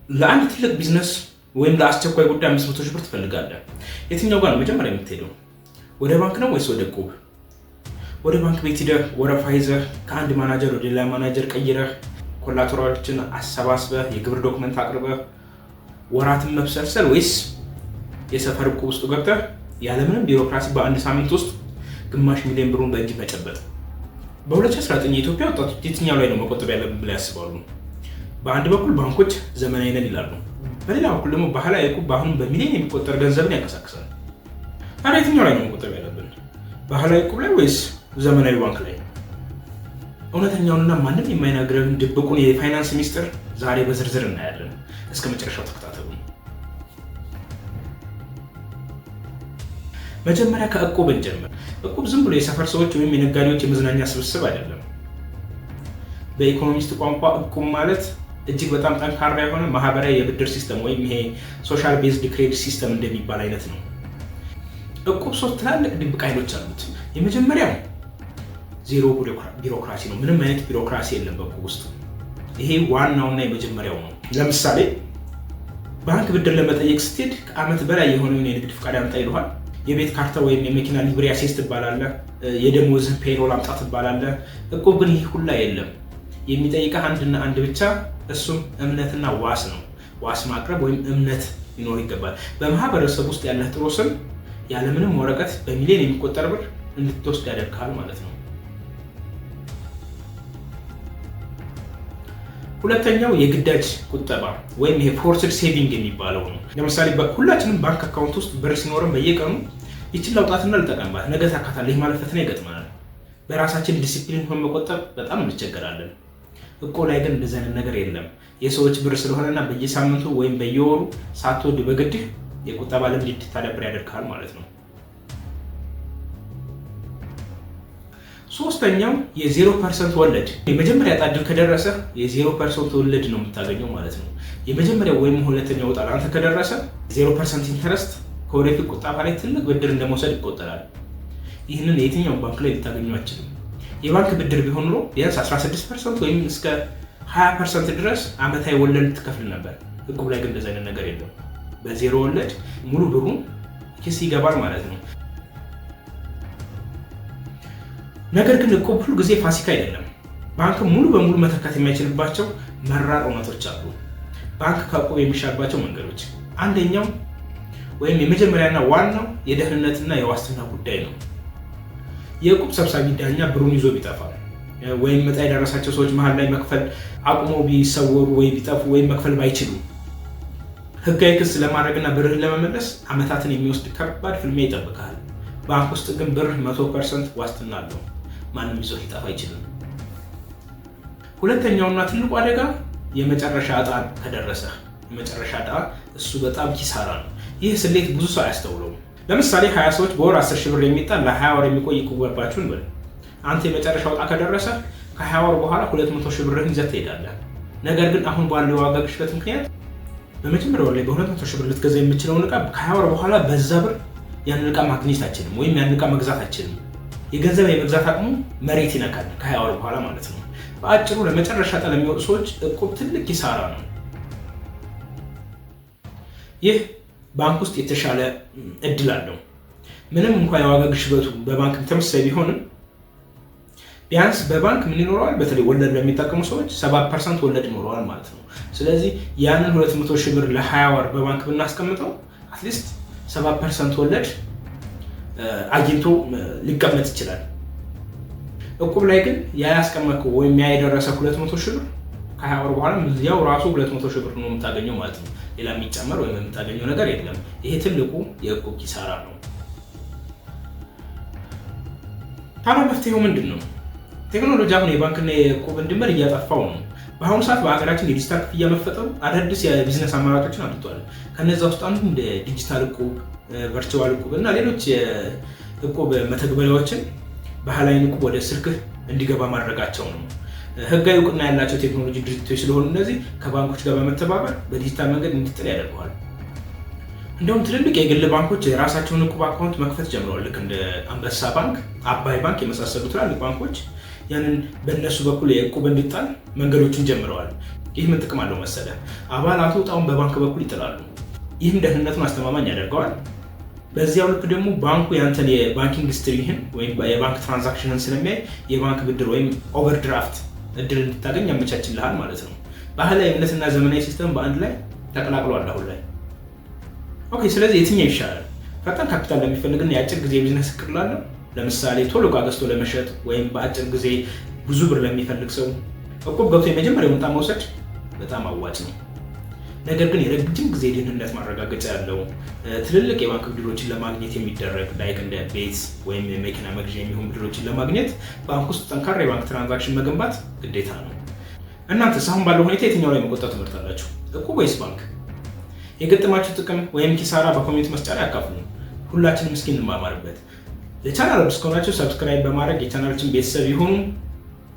ለአንድ ትልቅ ቢዝነስ ወይም ለአስቸኳይ ጉዳይ 500 ሺህ ብር ትፈልጋለህ። የትኛው ጋር ነው መጀመሪያ የምትሄደው? ወደ ባንክ ነው ወይስ ወደ እቁብ? ወደ ባንክ ቤት ሂደህ ወረፋ ይዘህ ከአንድ ማናጀር ወደ ሌላ ማናጀር ቀይረህ ኮላተራሎችን አሰባስበህ የግብር ዶክመንት አቅርበህ ወራትን መብሰልሰል፣ ወይስ የሰፈር እቁብ ውስጥ ገብተህ ያለምንም ቢሮክራሲ በአንድ ሳምንት ውስጥ ግማሽ ሚሊዮን ብሩን በእጅ መጨበጥ? በ2019 የኢትዮጵያ ወጣቶች የትኛው ላይ ነው መቆጠብ ያለብን ብለው ያስባሉ? በአንድ በኩል ባንኮች ዘመናዊ ነን ይላሉ፣ በሌላ በኩል ደግሞ ባህላዊ እቁብ በአሁኑ በሚሊዮን የሚቆጠር ገንዘብን ያንቀሳቅሳል። ታዲያ የትኛው ላይ ነው መቆጠብ ያለብን? ባህላዊ እቁብ ላይ ወይስ ዘመናዊ ባንክ ላይ? እውነተኛውንና ማንም የማይነግረን ድብቁን የፋይናንስ ሚስጥር ዛሬ በዝርዝር እናያለን። እስከ መጨረሻው ተከታተሉ። መጀመሪያ ከእቁብ እንጀምር። እቁብ ዝም ብሎ የሰፈር ሰዎች ወይም የነጋዴዎች የመዝናኛ ስብስብ አይደለም። በኢኮኖሚስት ቋንቋ እቁብ ማለት እጅግ በጣም ጠንካራ የሆነ ማህበራዊ የብድር ሲስተም ወይም ይሄ ሶሻል ቤዝድ ክሬዲት ሲስተም እንደሚባል አይነት ነው። እቁብ 3 ትላልቅ ድብቅ ኃይሎች አሉት። የመጀመሪያው ዜሮ ቢሮክራሲ ነው። ምንም አይነት ቢሮክራሲ የለም በእቁብ ውስጥ። ይሄ ዋናውና የመጀመሪያው ነው። ለምሳሌ ባንክ ብድር ለመጠየቅ ስትሄድ ከዓመት በላይ የሆነውን የንግድ ፍቃድ አምጣ ይልሃል። የቤት ካርታ ወይም የመኪና ሊብሬ አሴስ ትባላለህ። የደሞዝህ ፔሮል አምጣ ትባላለህ። እቁብ ግን ይህ ሁላ የለም። የሚጠይቀህ አንድና አንድ ብቻ፣ እሱም እምነትና ዋስ ነው። ዋስ ማቅረብ ወይም እምነት ሊኖር ይገባል። በማህበረሰብ ውስጥ ያለህ ጥሩ ስም ያለምንም ወረቀት በሚሊዮን የሚቆጠር ብር እንድትወስድ ያደርግሃል ማለት ነው። ሁለተኛው የግዳጅ ቁጠባ ወይም ይሄ ፎርስድ ሴቪንግ የሚባለው ነው። ለምሳሌ ሁላችንም ባንክ አካውንት ውስጥ ብር ሲኖረን በየቀኑ ይችን ላውጣትና ልጠቀምባት ነገ ታካታለህ ማለት ፈተና ይገጥመናል። በራሳችን ዲሲፕሊን ሆን መቆጠብ በጣም እንቸገራለን። እቁብ ላይ ግን እንደዚህ አይነት ነገር የለም። የሰዎች ብር ስለሆነና በየሳምንቱ ወይም በየወሩ ሳትወድ በግድህ የቁጠባ ልምድ እንድታዳብር ያደርግሃል ማለት ነው። ሶስተኛው የ0% ወለድ። የመጀመሪያ ዕጣ ዕድል ከደረሰ የ0% ወለድ ነው የምታገኘው ማለት ነው። የመጀመሪያው ወይም ሁለተኛው ዕጣ አንተ ከደረሰ 0% ኢንተረስት ከወደፊት ቁጠባ ላይ ትልቅ ብድር እንደመውሰድ ይቆጠራል። ይህንን የትኛውን ባንክ ላይ ልታገኙ አትችልም። የባንክ ብድር ቢሆን ኖሮ ቢያንስ 16% ወይም እስከ 20% ድረስ ዓመታዊ ወለድ ትከፍል ነበር። እቁብ ላይ ግን እንደዚህ አይነት ነገር የለም። በዜሮ ወለድ ሙሉ ብሩን ኪስ ይገባል ማለት ነው። ነገር ግን እቁብ ሁሉ ጊዜ ፋሲካ አይደለም። ባንክ ሙሉ በሙሉ መተካት የማይችልባቸው መራር እውነቶች አሉ። ባንክ ከእቁብ የሚሻልባቸው መንገዶች፣ አንደኛው ወይም የመጀመሪያና ዋናው የደህንነትና የዋስትና ጉዳይ ነው። የእቁብ ሰብሳቢ ዳኛ ብሩን ይዞ ቢጠፋ ወይም ዕጣ የደረሳቸው ሰዎች መሀል ላይ መክፈል አቁመው ቢሰወሩ ወይ ቢጠፉ ወይም መክፈል ባይችሉ ህጋዊ ክስ ለማድረግና ብርህን ለመመለስ ዓመታትን የሚወስድ ከባድ ፍልሚያ ይጠብቃል። ባንክ ውስጥ ግን ብር 100% ዋስትና አለው። ማንም ይዞ ሊጠፋ አይችልም። ሁለተኛውና ትልቁ አደጋ የመጨረሻ ዕጣ ከደረሰ የመጨረሻ ዕጣ፣ እሱ በጣም ኪሳራ ነው። ይህ ስሌት ብዙ ሰው አያስተውለውም። ለምሳሌ 20 ሰዎች በወር 10 ሺህ ብር የሚጣል ለ20 ወር የሚቆይ እቁብ ገባችሁ እንበል። አንተ የመጨረሻው ዕጣ ከደረሰ ከ20 ወር በኋላ 200 ሺህ ብርህን ይዘህ ትሄዳለህ። ነገር ግን አሁን ባለው የዋጋ ግሽበት ምክንያት በመጀመሪያው ላይ በ200 ሺህ ብር ልትገዛ የምችለውን ዕቃ ከ20 ወር በኋላ በዛ ብር ያንን ዕቃ ማግኘት አችልም፣ ወይም ያንን ዕቃ መግዛት አችልም። የገንዘብ የመግዛት አቅሙ መሬት ይነካል ከ20 ወር በኋላ ማለት ነው። በአጭሩ ለመጨረሻ ዕጣ ለሚወጡ ሰዎች እቁብ ትልቅ ኪሳራ ነው። ይህ ባንክ ውስጥ የተሻለ እድል አለው። ምንም እንኳን የዋጋ ግሽበቱ በባንክ ተመሳሳይ ቢሆንም ቢያንስ በባንክ ምን ይኖረዋል? በተለይ ወለድ ለሚጠቀሙ ሰዎች 7% ወለድ ይኖረዋል ማለት ነው። ስለዚህ ያንን 200 ሺህ ብር ለ20 ወር በባንክ ብናስቀምጠው አትሊስት 7% ወለድ አግኝቶ ሊቀመጥ ይችላል። እቁብ ላይ ግን ያ ያስቀመጥከው ወይም ያ የደረሰ 200 ሺህ ብር ከ20 ወር በኋላ ያው ራሱ 200 ሺህ ብር ነው የምታገኘው ማለት ነው። ሌላ የሚጨመር ወይም የምታገኘው ነገር የለም። ይሄ ትልቁ የእቁብ ኪሳራ ነው። ታዲያ መፍትሄው ምንድን ነው? ቴክኖሎጂ አሁን የባንክና የእቁብን ድንበር እያጠፋው ነው። በአሁኑ ሰዓት በሀገራችን የዲጂታል ክፍያ መፈጠሩ አዳዲስ የቢዝነስ አማራጮችን አምጥቷል። ከነዛ ውስጥ አንዱ እንደ ዲጂታል እቁብ፣ ቨርቹዋል እቁብ እና ሌሎች የእቁብ መተግበሪያዎችን ባህላዊ እቁብ ወደ ስልክህ እንዲገባ ማድረጋቸው ነው። ህጋዊ እውቅና ያላቸው ቴክኖሎጂ ድርጅቶች ስለሆኑ እነዚህ ከባንኮች ጋር በመተባበር በዲጂታል መንገድ እንዲጥል ያደርገዋል። እንደውም ትልልቅ የግል ባንኮች የራሳቸውን እቁብ አካውንት መክፈት ጀምረዋል። ልክ እንደ አንበሳ ባንክ፣ አባይ ባንክ የመሳሰሉ ትላልቅ ባንኮች ያንን በእነሱ በኩል የእቁብ እንዲጣል መንገዶችን ጀምረዋል። ይህ ምን ጥቅም አለው መሰለህ? አባላቱ ዕጣውን በባንክ በኩል ይጥላሉ። ይህም ደህንነቱን አስተማማኝ ያደርገዋል። በዚያው ልክ ደግሞ ባንኩ ያንተን የባንኪንግ ሂስትሪህን ወይም የባንክ ትራንዛክሽንን ስለሚያይ የባንክ ብድር ወይም ኦቨርድራፍት እድል እንድታገኝ ያመቻችልሃል ማለት ነው። ባህላዊ እምነትና ዘመናዊ ሲስተም በአንድ ላይ ተቀላቅሏል አሁን ላይ። ኦኬ፣ ስለዚህ የትኛው ይሻላል? ፈጣን ካፒታል ለሚፈልግና የአጭር ጊዜ ቢዝነስ እቅድ ላለው፣ ለምሳሌ ቶሎ ዕቃ ገዝቶ ለመሸጥ ወይም በአጭር ጊዜ ብዙ ብር ለሚፈልግ ሰው እቁብ ገብቶ የመጀመሪያውን ዕጣ መውሰድ በጣም አዋጭ ነው። ነገር ግን የረጅም ጊዜ ደህንነት ማረጋገጫ ያለው ትልልቅ የባንክ ብድሮችን ለማግኘት የሚደረግ ላይክ እንደ ቤት ወይም የመኪና መግዣ የሚሆኑ ብድሮችን ለማግኘት ባንክ ውስጥ ጠንካራ የባንክ ትራንዛክሽን መገንባት ግዴታ ነው። እናንተስ አሁን ባለው ሁኔታ የትኛው ላይ መቆጠብ ትመርጣላችሁ? እቁብ ወይስ ባንክ? የገጠማችሁ ጥቅም ወይም ኪሳራ በኮሜንት መስጫ ላይ አካፍሉ። ሁላችንም እስኪ እንማማርበት። ለቻናል አዲስ ከሆናችሁ ሰብስክራይብ በማድረግ የቻናላችን ቤተሰብ ይሁኑ።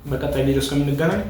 በቀጣይ ቪዲዮ እስከምንገናኝ